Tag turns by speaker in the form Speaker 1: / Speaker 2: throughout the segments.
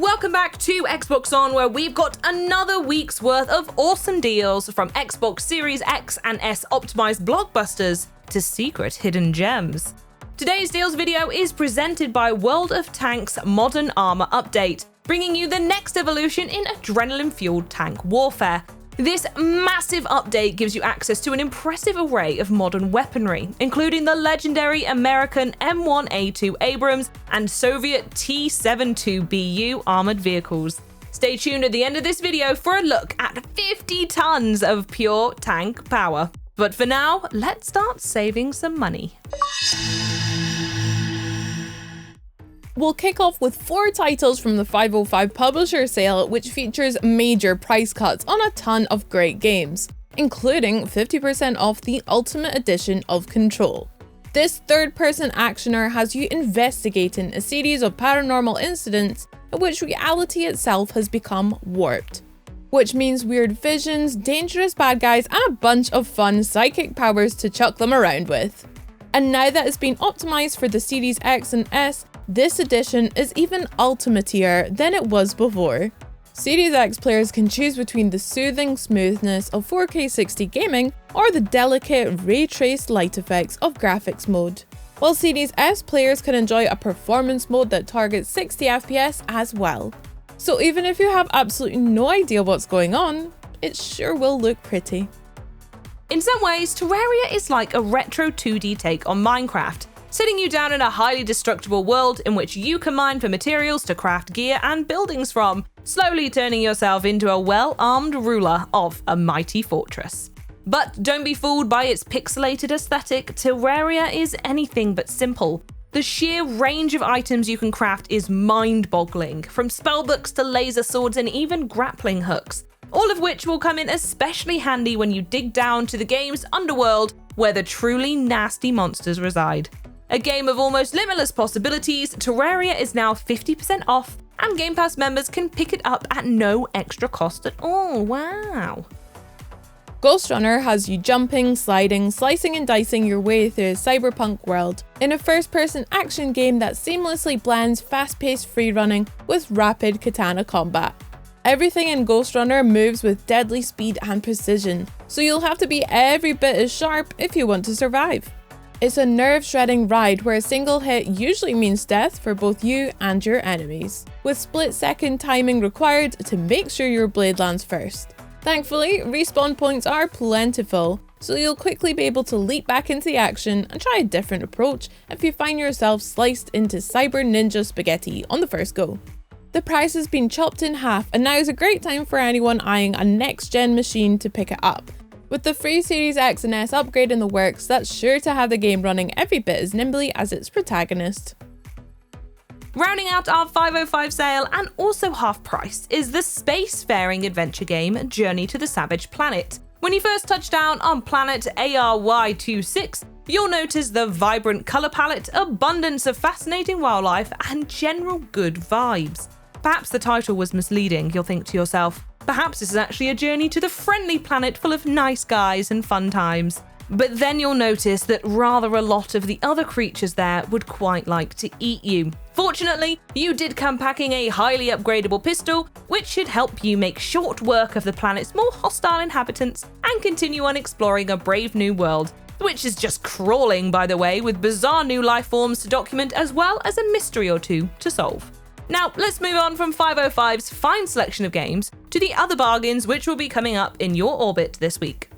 Speaker 1: Welcome back to Xbox On, where we've got another week's worth of awesome deals, from Xbox Series X and S optimized blockbusters to secret hidden gems. Today's deals video is presented by World of Tanks' Modern Armor Update, bringing you the next evolution in adrenaline-fueled tank warfare. This massive update gives you access to an impressive array of modern weaponry, including the legendary American M1A2 Abrams and Soviet T-72BU armored vehicles. Stay tuned at the end of this video for a look at 50 tons of pure tank power. But for now, let's start saving some money.
Speaker 2: We'll kick off with 4 titles from the 505 publisher sale, which features major price cuts on a ton of great games, including 50% off the Ultimate Edition of Control. This third-person actioner has you investigating a series of paranormal incidents in which reality itself has become warped, which means weird visions, dangerous bad guys, and a bunch of fun psychic powers to chuck them around with. And now that it's been optimized for the Series X and S, this edition is even ultimatier than it was before. Series X players can choose between the soothing smoothness of 4K 60 gaming or the delicate ray-traced light effects of graphics mode, while Series S players can enjoy a performance mode that targets 60 FPS as well. So even if you have absolutely no idea what's going on, it sure will look pretty.
Speaker 1: In some ways, Terraria is like a retro 2D take on Minecraft, sitting you down in a highly destructible world in which you can mine for materials to craft gear and buildings from, slowly turning yourself into a well-armed ruler of a mighty fortress. But don't be fooled by its pixelated aesthetic. Terraria is anything but simple. The sheer range of items you can craft is mind-boggling, from spellbooks to laser swords and even grappling hooks, all of which will come in especially handy when you dig down to the game's underworld, where the truly nasty monsters reside. A game of almost limitless possibilities, Terraria is now 50% off, and Game Pass members can pick it up at no extra cost at all. Wow.
Speaker 2: Ghostrunner has you jumping, sliding, slicing and dicing your way through a cyberpunk world in a first-person action game that seamlessly blends fast-paced free-running with rapid katana combat. Everything in Ghostrunner moves with deadly speed and precision, so you'll have to be every bit as sharp if you want to survive. It's a nerve-shredding ride where a single hit usually means death for both you and your enemies, with split-second timing required to make sure your blade lands first. Thankfully, respawn points are plentiful, so you'll quickly be able to leap back into the action and try a different approach if you find yourself sliced into cyber ninja spaghetti on the first go. The price has been chopped in half, and now is a great time for anyone eyeing a next-gen machine to pick it up. With the free Series X and S upgrade in the works, that's sure to have the game running every bit as nimbly as its protagonist.
Speaker 1: Rounding out our 505 sale and also half price is the spacefaring adventure game Journey to the Savage Planet. When you first touch down on planet ARY26, you'll notice the vibrant colour palette, abundance of fascinating wildlife, and general good vibes. Perhaps the title was misleading, you'll think to yourself. Perhaps this is actually a journey to the friendly planet full of nice guys and fun times. But then you'll notice that rather a lot of the other creatures there would quite like to eat you. Fortunately, you did come packing a highly upgradable pistol, which should help you make short work of the planet's more hostile inhabitants and continue on exploring a brave new world, which is just crawling, by the way, with bizarre new life forms to document as well as a mystery or two to solve. Now, let's move on from 505's fine selection of games to the other bargains which will be coming up in your orbit this week.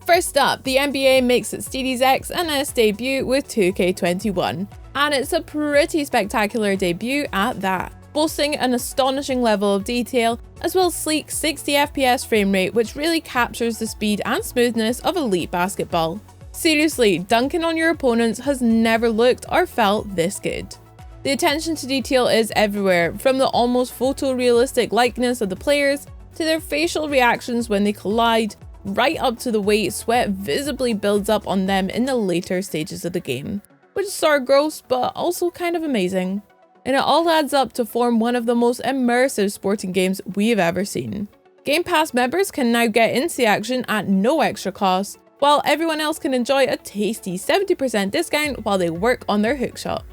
Speaker 2: First up, the NBA makes its Series X and S debut with 2K21, and it's a pretty spectacular debut at that, boasting an astonishing level of detail as well as sleek 60 FPS frame rate, which really captures the speed and smoothness of elite basketball. Seriously, dunking on your opponents has never looked or felt this good. The attention to detail is everywhere, from the almost photorealistic likeness of the players to their facial reactions when they collide, right up to the way sweat visibly builds up on them in the later stages of the game, which is sort of gross but also kind of amazing. And it all adds up to form one of the most immersive sporting games we've ever seen. Game Pass members can now get into the action at no extra cost, while everyone else can enjoy a tasty 70% discount while they work on their hookshot.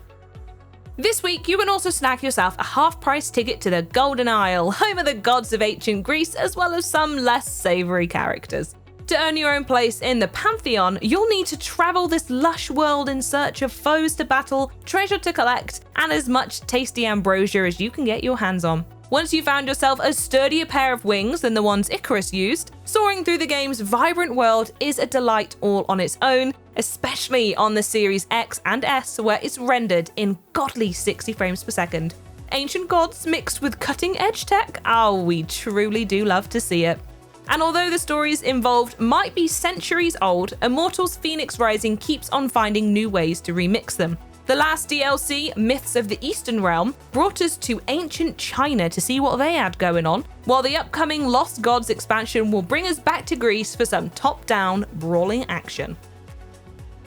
Speaker 1: This week, you can also snag yourself a half-price ticket to the Golden Isle, home of the gods of ancient Greece, as well as some less savoury characters. To earn your own place in the Pantheon, you'll need to travel this lush world in search of foes to battle, treasure to collect, and as much tasty ambrosia as you can get your hands on. Once you've found yourself a sturdier pair of wings than the ones Icarus used, soaring through the game's vibrant world is a delight all on its own, especially on the Series X and S, where it's rendered in godly 60 frames per second. Ancient gods mixed with cutting-edge tech? Oh, we truly do love to see it. And although the stories involved might be centuries old, Immortals Fenyx Rising keeps on finding new ways to remix them. The last DLC, Myths of the Eastern Realm, brought us to ancient China to see what they had going on, while the upcoming Lost Gods expansion will bring us back to Greece for some top-down brawling action.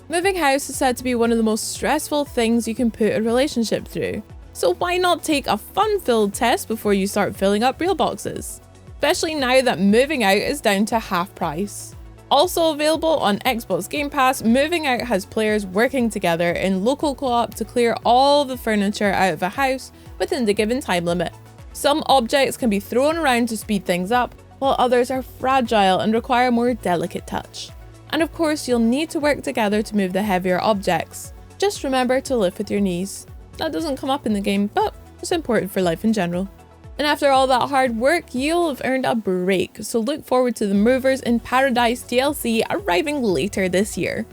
Speaker 2: Moving house is said to be one of the most stressful things you can put a relationship through, so why not take a fun-filled test before you start filling up real boxes? Especially now that moving out is down to half price. Also available on Xbox Game Pass, Moving Out has players working together in local co-op to clear all the furniture out of a house within the given time limit. Some objects can be thrown around to speed things up, while others are fragile and require a more delicate touch. And of course, you'll need to work together to move the heavier objects. Just remember to lift with your knees. That doesn't come up in the game, but it's important for life in general. And after all that hard work, you'll have earned a break, so look forward to the Movers in Paradise DLC arriving later this year.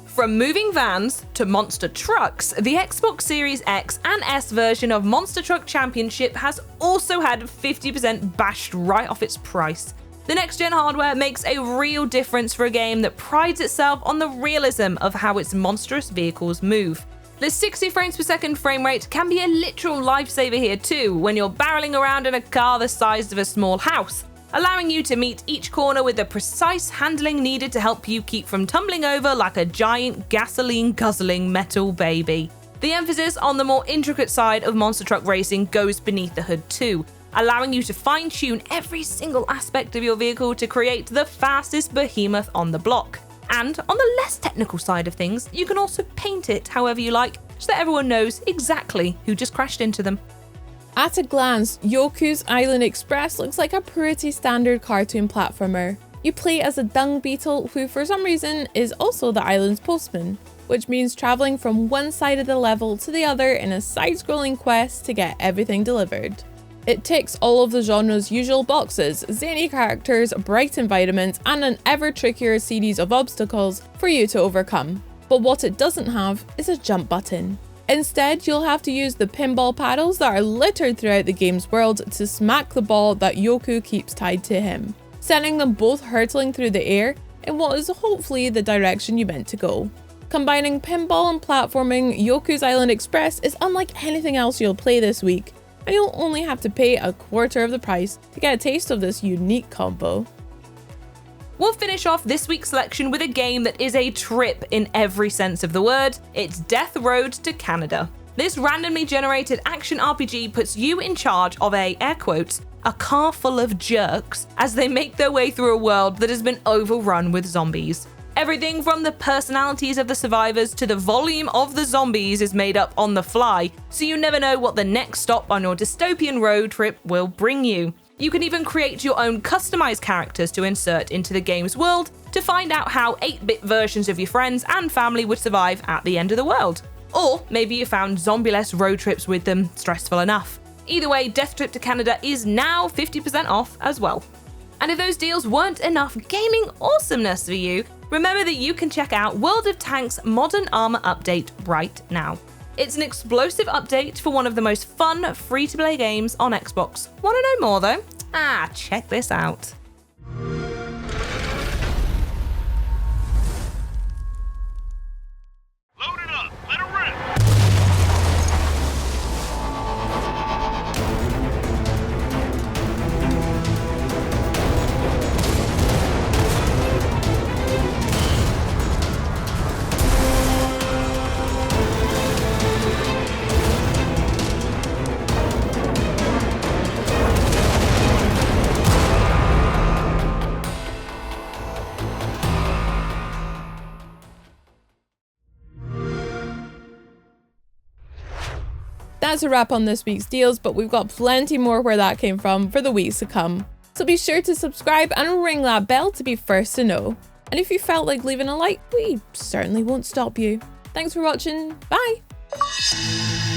Speaker 1: From moving vans to monster trucks, the Xbox Series X and S version of Monster Truck Championship has also had 50% bashed right off its price. The next-gen hardware makes a real difference for a game that prides itself on the realism of how its monstrous vehicles move. The 60 frames per second frame rate can be a literal lifesaver here too, when you're barreling around in a car the size of a small house, allowing you to meet each corner with the precise handling needed to help you keep from tumbling over like a giant gasoline-guzzling metal baby. The emphasis on the more intricate side of monster truck racing goes beneath the hood too, allowing you to fine-tune every single aspect of your vehicle to create the fastest behemoth on the block. And on the less technical side of things, you can also paint it however you like, so that everyone knows exactly who just crashed into them.
Speaker 2: At a glance, Yoku's Island Express looks like a pretty standard cartoon platformer. You play as a dung beetle who for some reason is also the island's postman, which means travelling from one side of the level to the other in a side-scrolling quest to get everything delivered. It ticks all of the genre's usual boxes: zany characters, bright environments, and an ever trickier series of obstacles for you to overcome. But what it doesn't have is a jump button. Instead, you'll have to use the pinball paddles that are littered throughout the game's world to smack the ball that Yoku keeps tied to him, sending them both hurtling through the air in what is hopefully the direction you meant to go. Combining pinball and platforming, Yoku's Island Express is unlike anything else you'll play this week, and you'll only have to pay a quarter of the price to get a taste of this unique combo.
Speaker 1: We'll finish off this week's selection with a game that is a trip in every sense of the word. It's Death Road to Canada. This randomly generated action RPG puts you in charge of a, air quotes, a car full of jerks as they make their way through a world that has been overrun with zombies. Everything from the personalities of the survivors to the volume of the zombies is made up on the fly, so you never know what the next stop on your dystopian road trip will bring you. You can even create your own customized characters to insert into the game's world to find out how 8-bit versions of your friends and family would survive at the end of the world. Or maybe you found zombie-less road trips with them stressful enough. Either way, Death Trip to Canada is now 50% off as well. And if those deals weren't enough gaming awesomeness for you, remember that you can check out World of Tanks' Modern Armor update right now. It's an explosive update for one of the most fun free-to-play games on Xbox. Want to know more though? Check this out.
Speaker 3: Load it up, let it rip!
Speaker 2: that's a wrap on this week's deals, but we've got plenty more where that came from for the weeks to come. So be sure to subscribe and ring that bell to be first to know. And if you felt like leaving a like, we certainly won't stop you. Thanks for watching. Bye!